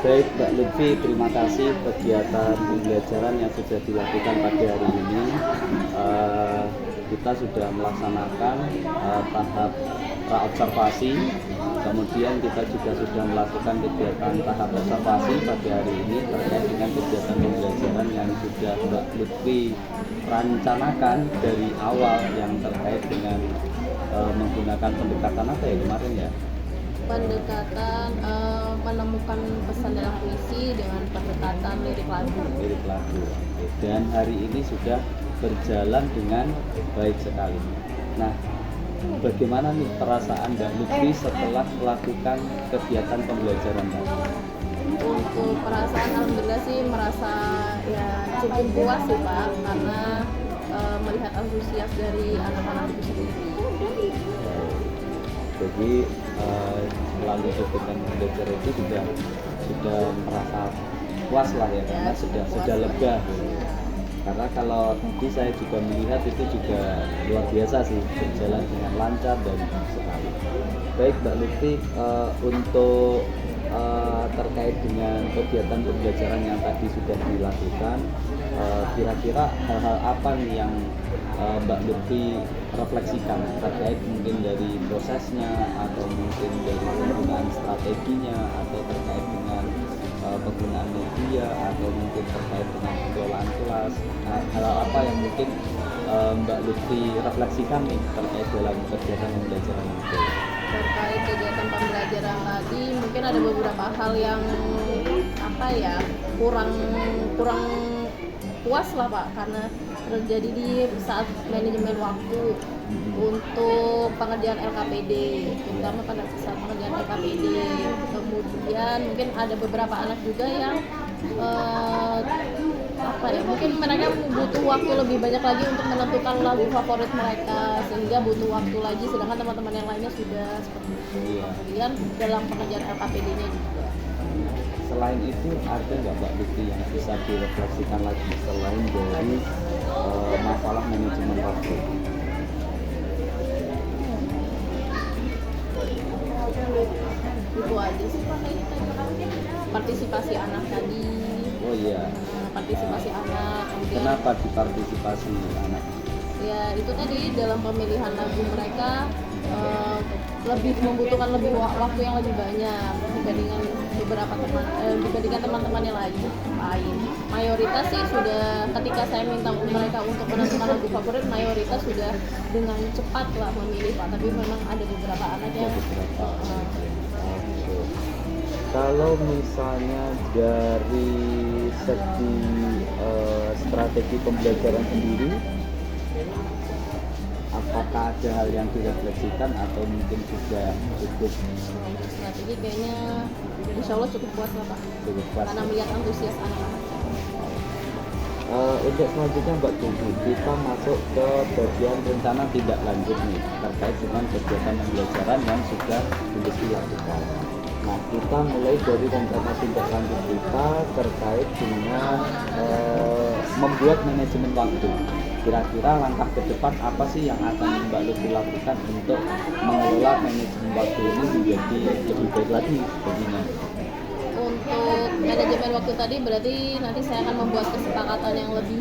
Baik Mbak Lutfi, terima kasih kegiatan pembelajaran yang sudah dilakukan pada hari ini. Kita sudah melaksanakan tahap praobservasi, kemudian kita juga sudah melakukan kegiatan tahap observasi pada hari ini terkait dengan kegiatan pembelajaran yang sudah Mbak Lutfi rencanakan dari awal yang terkait dengan menggunakan pendekatan apa ya kemarin ya? Pendekatan menemukan pesan dalam puisi dengan pendekatan lirik lagu. Dan hari ini sudah berjalan dengan baik sekali. Nah, bagaimana nih perasaan Mbak Lutfi setelah melakukan kegiatan pembelajaran tadi? Untuk perasaan alhamdulillah sih merasa ya cukup puas sih Pak, karena melihat antusias dari anak-anak itu sendiri. Jadi melalui kegiatan belajar itu sudah merasa puas lah ya, karena sudah lega. Karena kalau tadi saya juga melihat itu juga luar biasa sih, berjalan dengan lancar dan sekali. Baik Mbak Lutfi, untuk terkait dengan kegiatan pembelajaran yang tadi sudah dilakukan, kira-kira hal-hal apa nih yang Mbak Lutfi refleksikan terkait mungkin dari prosesnya atau mungkin dari penggunaan strateginya atau terkait dengan penggunaan media atau mungkin terkait dengan pengelolaan kelas, hal apa yang mungkin Mbak Lutfi refleksikan nih terkait dalam kegiatan pembelajaran itu? Terkait kegiatan pembelajaran tadi mungkin ada beberapa hal yang kurang puas lah Pak, karena terjadi di saat manajemen waktu untuk pengerjaan LKPD, terutama pada saat pengerjaan LKPD. Kemudian mungkin ada beberapa anak juga yang mungkin mereka butuh waktu lebih banyak lagi untuk menentukan lagu favorit mereka, sehingga butuh waktu lagi, sedangkan teman-teman yang lainnya sudah seperti itu. Kemudian dalam pengerjaan LKPD-nya juga. Selain itu ada nggak Mbak Lutfi yang bisa direfleksikan lagi selain dari masalah manajemen waktu? Itu aja sih Pak. Partisipasi anak tadi. Oh iya. Partisipasi anak. Kemudian, kenapa dipartisipasi anak? Ya itu tadi dalam pemilihan lagu mereka lebih membutuhkan waktu yang lebih banyak dibandingkan teman-temannya lain. Mayoritas sih sudah, ketika saya minta mereka untuk menentukan lagu favorit, mayoritas sudah dengan cepat lah memilih Pak. Tapi memang ada beberapa anak yang kalau misalnya dari segi strategi pembelajaran sendiri, apakah ada hal yang direfleksikan atau mungkin sudah cukup? Strategi kayaknya insya Allah cukup puas lah Pak, karena melihat antusias anak-anak. Untuk selanjutnya Mbak Lutfi, kita masuk ke bagian rencana tindak lanjut nih terkait dengan kegiatan pembelajaran yang sudah dilakukan. Nah, kita mulai dari rencana tindak lanjut kita terkait dengan membuat manajemen waktu. Kira-kira langkah ke depan apa sih yang akan Mbak Lutfi lakukan untuk mengelola manajemen waktu ini menjadi lebih baik lagi baginya? Untuk manajemen waktu tadi berarti nanti saya akan membuat kesepakatan yang lebih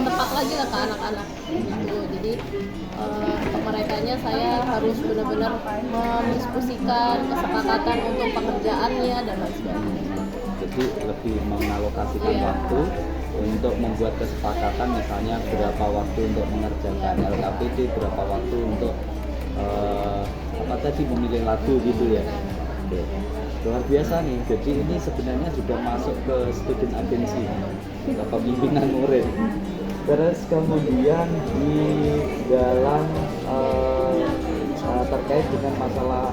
tepat lagi lah ke anak-anak gitu. Jadi untuk merekanya saya harus benar-benar mendiskusikan kesepakatan untuk pekerjaannya dan lain sebagainya. Jadi lebih mengalokasikan waktu untuk membuat kesepakatan, misalnya berapa waktu untuk mengerjakan LKPD, berapa waktu untuk memilih lagu gitu ya. Oke. Luar biasa nih, jadi ini sebenarnya sudah masuk ke student agency, ke pemimpinan murid. Terus kemudian di dalam terkait dengan masalah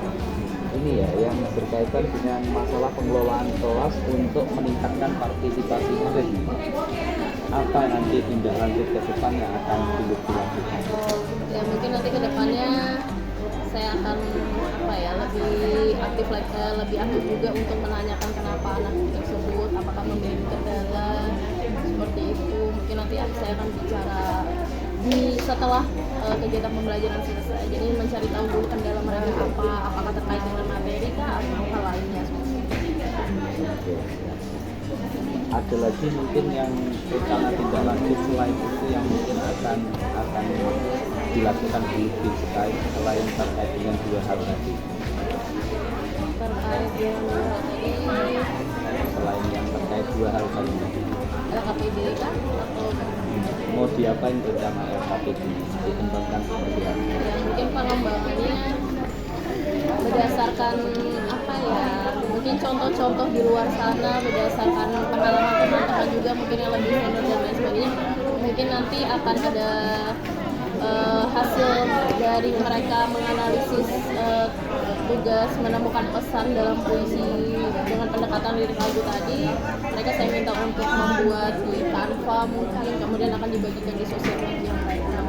ini ini ya yang berkaitan dengan masalah pengelolaan kelas untuk meningkatkan partisipasi murid. Apa nanti tindak lanjut ke depan yang akan dilakukan? Ya mungkin nanti ke depannya saya akan lebih aktif juga untuk menanyakan kenapa anak tersebut apakah memiliki kendala seperti itu. Mungkin nanti saya akan bicara setelah kegiatan pembelajaran selesai. Jadi mencari tahu dulu kendala mereka apakah terkait dengan materi kah atau hal lainnya. Oke. Ada lagi mungkin yang rencana tindak lanjut selain itu yang mungkin akan dilakukan di selain terkait dengan dua hal tadi. Terkait dengan dua hal tadi, Selain yang terkait dua hal tadi, LKPD kah atau mau diapain rencana LKPD dikembangkan seperti apa? ya mungkin pengembangannya berdasarkan mungkin contoh-contoh di luar sana, berdasarkan pengalaman teman-teman juga mungkin yang lebih senior dan lain sebagainya. Mungkin nanti akan ada hasil dari mereka menganalisis tugas menemukan pesan dalam puisi dengan pendekatan lirik lagu tadi. Mereka saya minta untuk membuat di Canva mungkin, kemudian akan dibagikan di sosial media mereka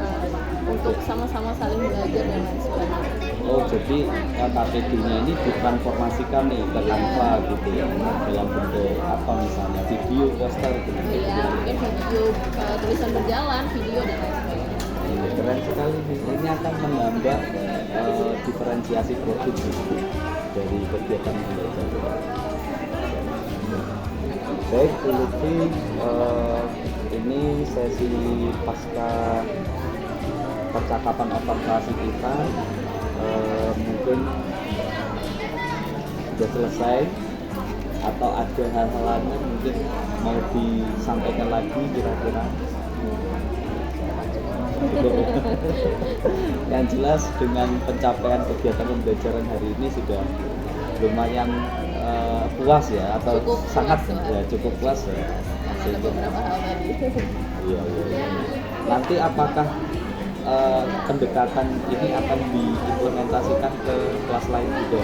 untuk sama-sama saling belajar dan lain sebagainya. Oh, jadi KPD-nya ini ditransformasikan nih ke Canva gitu ya, dalam bentuk apa misalnya video, poster gitu. Iya, mungkin video tulisan berjalan, video dan lain sebagainya. Keren sekali nih. Ini akan menambah diferensiasi produk gitu, dari kegiatan pembelajaran. Baik, Bu Lutfi, ini sesi pasca percakapan observasi kita mungkin sudah selesai, atau ada hal-hal lain mungkin mau disampaikan lagi kira-kira. Yang jelas dengan pencapaian kegiatan pembelajaran hari ini sudah lumayan puas ya, atau Cukup sangat puas, ya, cukup puas ya. Ada beberapa hal tadi. Iya. Nanti apakah pendekatan ini akan diimplementasikan ke kelas lain juga?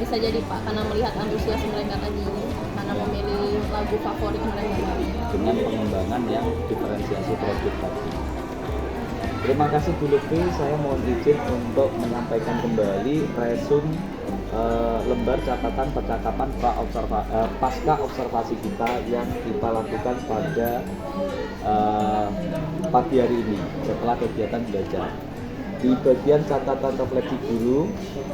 Bisa jadi Pak, karena melihat antusias mereka tadi, karena memilih lagu favorit mereka. Dengan pengembangan yang diferensiasi produk tadi. Terima kasih Bu Lutfi, saya mohon izin untuk menyampaikan kembali resume lembar catatan percakapan pasca observasi kita yang kita lakukan pada pagi hari ini setelah kegiatan belajar. Di bagian catatan refleksi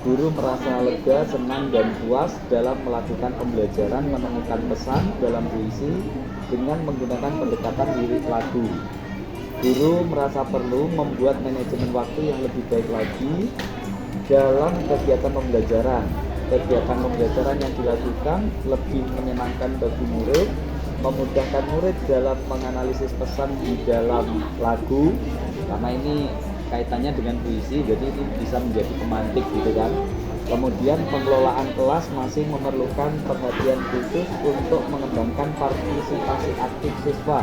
guru merasa lega, senang, dan puas dalam melakukan pembelajaran menemukan pesan dalam puisi dengan menggunakan pendekatan lirik lagu. Guru merasa perlu membuat manajemen waktu yang lebih baik lagi dalam kegiatan pembelajaran. Kegiatan pembelajaran yang dilakukan lebih menyenangkan bagi murid, memudahkan murid dalam menganalisis pesan di dalam lagu, karena ini kaitannya dengan puisi, jadi ini bisa menjadi pemantik gitu kan. Kemudian pengelolaan kelas masih memerlukan perhatian khusus untuk mengembangkan partisipasi aktif siswa.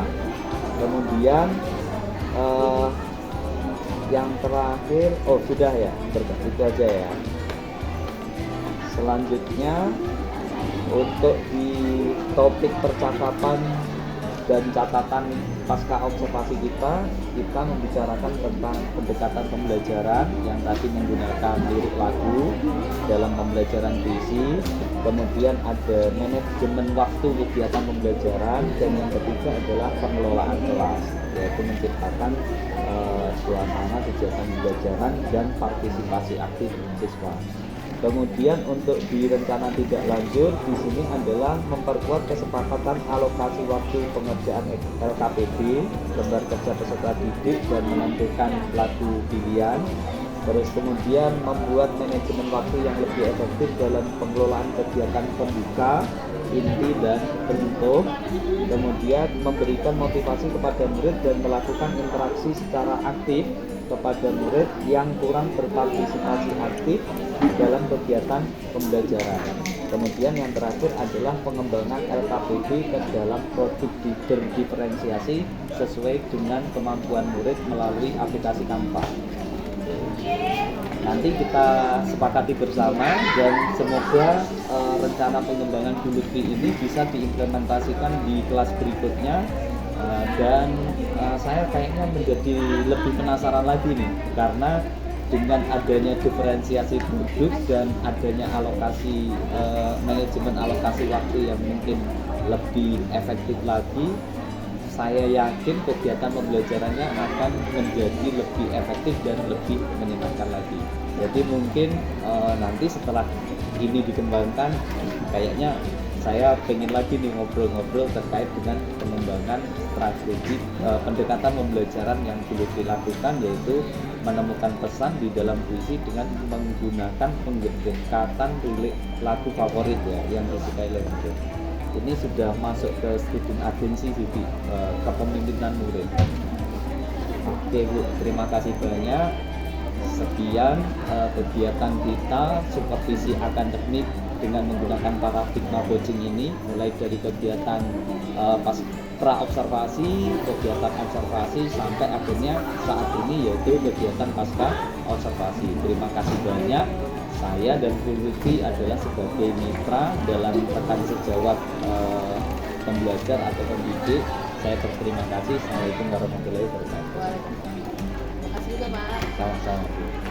Kemudian yang terakhir, sudah ya, itu aja ya. Selanjutnya untuk di topik percakapan dan catatan pasca observasi kita membicarakan tentang pendekatan pembelajaran yang tadi menggunakan lirik lagu dalam pembelajaran puisi. Kemudian ada manajemen waktu kegiatan pembelajaran, dan yang ketiga adalah pengelolaan kelas, yaitu menciptakan suasana kegiatan pembelajaran dan partisipasi aktif siswa. Kemudian untuk di rencana tidak lanjut di sini adalah memperkuat kesepakatan alokasi waktu pengerjaan LKPD, lembar kerja peserta didik, dan menentukan lagu pilihan. Terus kemudian membuat manajemen waktu yang lebih efektif dalam pengelolaan kegiatan pembuka, inti, dan penutup. Kemudian memberikan motivasi kepada murid dan melakukan interaksi secara aktif kepada murid yang kurang berpartisipasi aktif dalam kegiatan pembelajaran. Kemudian yang terakhir adalah pengembangan LKPD ke dalam produk berdiferensiasi sesuai dengan kemampuan murid melalui aplikasi Canva. nanti kita sepakati bersama dan semoga rencana pengembangan Bu Lutfi ini bisa diimplementasikan di kelas berikutnya. Dan saya kayaknya menjadi lebih penasaran lagi nih, karena dengan adanya diferensiasi produk dan adanya alokasi manajemen alokasi waktu yang mungkin lebih efektif lagi, saya yakin kegiatan pembelajarannya akan menjadi lebih efektif dan lebih menyenangkan lagi. Jadi mungkin nanti setelah ini dikembangkan, kayaknya saya pengen lagi nih ngobrol-ngobrol terkait dengan pengembangan strategi pendekatan pembelajaran yang perlu dilakukan, yaitu menemukan pesan di dalam puisi dengan menggunakan pendekatan lirik lagu favorit ya yang disukai oleh murid. Ini sudah masuk ke student agency sih, kepemimpinan murid. Oke Bu, terima kasih banyak. Sekian kegiatan kita supervisi akademik dengan menggunakan paradigma coaching ini, mulai dari kegiatan pra observasi, kegiatan observasi, sampai akhirnya saat ini yaitu kegiatan pasca observasi. Terima kasih banyak. Saya dan Bu Lutfi adalah sebagai mitra dalam rekan sejawat pembelajar atau pendidik. Saya berterima kasih. Assalamualaikum warahmatullahi wabarakatuh. Waalaikumsalam. Terima kasih juga Pak. Sama-sama.